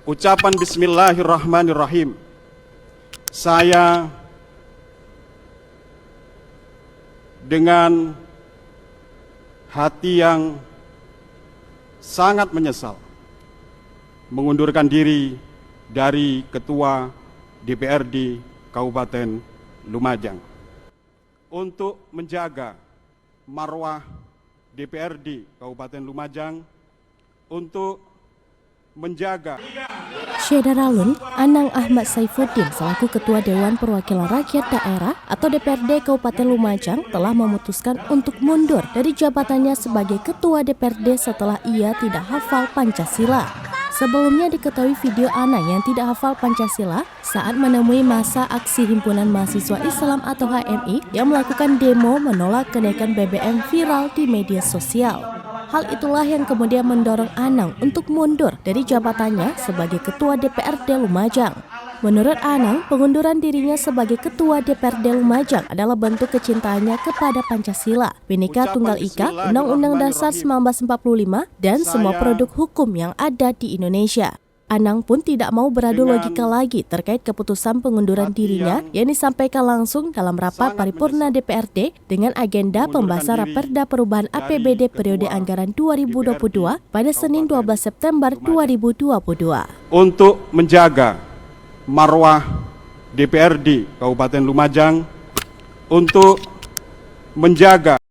Ucapan Bismillahirrahmanirrahim. Saya dengan hati yang sangat menyesal mengundurkan diri dari Ketua DPRD Kabupaten Lumajang. Untuk menjaga marwah DPRD Kabupaten Lumajang, untuk menjaga. Syederalun, Anang Ahmad Saifuddin selaku Ketua Dewan Perwakilan Rakyat Daerah atau DPRD Kabupaten Lumajang telah memutuskan untuk mundur dari jabatannya sebagai Ketua DPRD setelah ia tidak hafal Pancasila. Sebelumnya diketahui video Anang yang tidak hafal Pancasila saat menemui masa aksi Himpunan Mahasiswa Islam atau HMI yang melakukan demo menolak kenaikan BBM viral di media sosial. Hal itulah yang kemudian mendorong Anang untuk mundur dari jabatannya sebagai Ketua DPRD Lumajang. Menurut Anang, pengunduran dirinya sebagai Ketua DPRD Lumajang adalah bentuk kecintaannya kepada Pancasila, Bhinneka Tunggal Ika, Undang-Undang Dasar 1945, dan semua produk hukum yang ada di Indonesia. Anang pun tidak mau beradu logika lagi terkait keputusan pengunduran dirinya yang disampaikan langsung dalam rapat paripurna DPRD dengan agenda pembahasan Raperda Perubahan APBD periode anggaran 2022 pada Senin 12 September 2022. Untuk menjaga marwah DPRD Kabupaten Lumajang, untuk menjaga